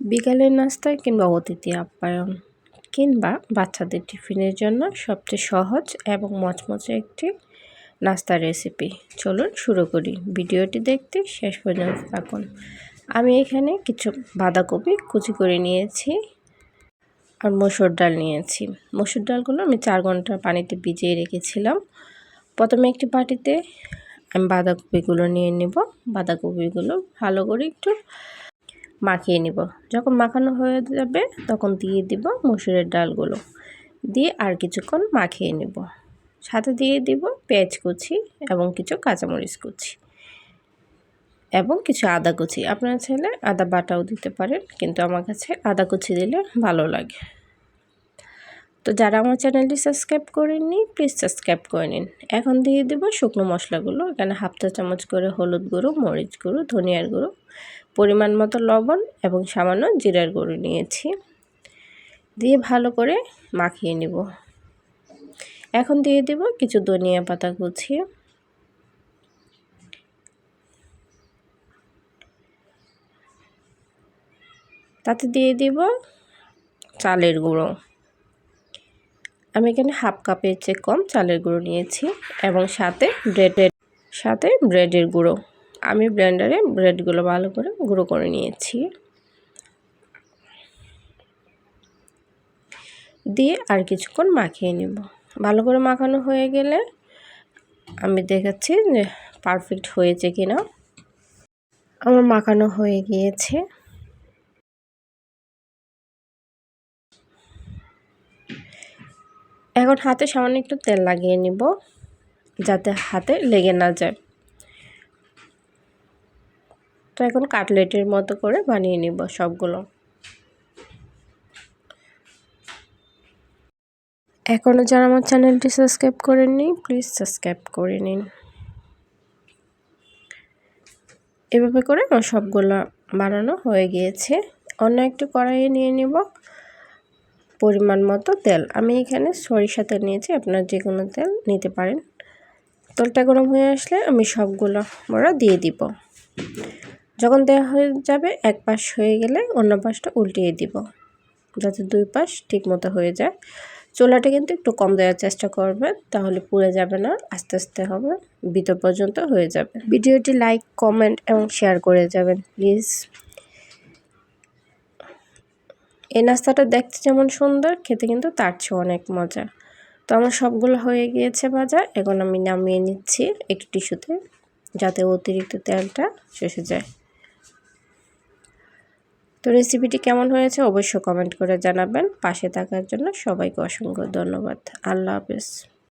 বিকালের নাস্তায় কিংবা অতিথি আপ্যায়ন কিংবা বাচ্চাদের টিফিনের জন্য সবচেয়ে সহজ এবং মচমচে একটি নাস্তার রেসিপি। চলুন শুরু করি। ভিডিওটি দেখতে শেষ পর্যন্ত থাকুন। আমি এখানে কিছু বাঁধাকপি কুচি করে নিয়েছি আর মসুর ডাল নিয়েছি। মসুর ডালগুলো আমি 4 ঘন্টা পানিতে ভিজিয়ে রেখেছিলাম। প্রথমে একটি বাটিতে আমি বাঁধাকপিগুলো নিয়ে নেব। বাঁধাকপিগুলো ভালো করে একটু মাখিয়ে নিব। যখন মাখানো হয়ে যাবে তখন দিয়ে দিব মসুরের ডালগুলো, দিয়ে আর কিছুক্ষণ মাখিয়ে নেব। সাথে দিয়ে দিব পেঁয়াজ কুচি এবং কিছু কাঁচামরিচ কুচি এবং কিছু আদা কুচি। আপনারা চাইলে আদা বাটাও দিতে পারেন, কিন্তু আমার কাছে আদা কুচি দিলে ভালো লাগে। তো যারা আমার চ্যানেলটি সাবস্ক্রাইব করেননি প্লিজ সাবস্ক্রাইব করে নিন। এখন দিয়ে দেব শুকনো মশলাগুলো। এখানে হাফ চা চামচ করে হলুদ গুঁড়ো, মরিচ গুঁড়ো, ধনিয়ার গুঁড়ো, পরিমাণ মতো লবণ এবং সামান্য জিরার গুঁড়ো নিয়েছি। দিয়ে ভালো করে মাখিয়ে নেব। এখন দিয়ে দেব কিছু ধনিয়া পাতা কুচি, তাতে দিয়ে দিব চালের গুঁড়ো। আমি এখানে হাফ কাপের চেয়ে কম চালের গুঁড়ো নিয়েছি এবং সাথে ব্রেডের গুঁড়ো। আমি ব্লেন্ডারে ব্রেডগুলো ভালো করে গুঁড়ো করে নিয়েছি। দিয়ে আর কিছুক্ষণ মাখিয়ে নেব। ভালো করে মাখানো হয়ে গেলে আমি দেখাচ্ছি যে পারফেক্ট হয়েছে কিনা। আমার মাখানো হয়ে গিয়েছে। এখন হাতে সামান্য একটু তেল লাগিয়ে নিব যাতে হাতে লেগে না যায়। তো এখন কাটলেটের মতো করে বানিয়ে নিব সবগুলো। এখনও যারা আমার চ্যানেলটি সাবস্ক্রাইব করেননি প্লিজ সাবস্ক্রাইব করে নিন। এভাবে করে আমার সবগুলো বানানো হয়ে গিয়েছে। অন্য একটু কড়াইয়ে নিয়ে নিব পরিমাণ মতো তেল। আমি এখানে সরিষা তেল নিয়েছি, আপনারা যে কোনো তেল নিতে পারেন। তেলটা গরম হয়ে আসলে আমি সবগুলো বড়া দিয়ে দিব। যখন দেওয়া হয়ে যাবে, এক পাশ হয়ে গেলে অন্য পাশটা উল্টিয়ে দিব যাতে দুই পাশ ঠিক মতো হয়ে যায়। চুলাটা কিন্তু একটু কম দেওয়ার চেষ্টা করবেন, তাহলে পুড়ে যাবে না, আস্তে আস্তে হবে, ভিতর পর্যন্ত হয়ে যাবে। ভিডিওটি লাইক, কমেন্ট এবং শেয়ার করে যাবেন প্লিজ। এই নাস্তাটা দেখতে যেমন সুন্দর, খেতে কিন্তু তার চেয়ে অনেক মজা। তো আমার সবগুলো হয়ে গিয়েছে ভাজা। এখন আমি নামিয়ে নিচ্ছি একটু টিস্যুতে, যাতে অতিরিক্ত তেলটা শুষে যায়। তো রেসিপিটি কেমন হয়েছে অবশ্যই কমেন্ট করে জানাবেন। পাশে থাকার জন্য সবাইকে অসংখ্য ধন্যবাদ। আল্লাহ হাফেজ।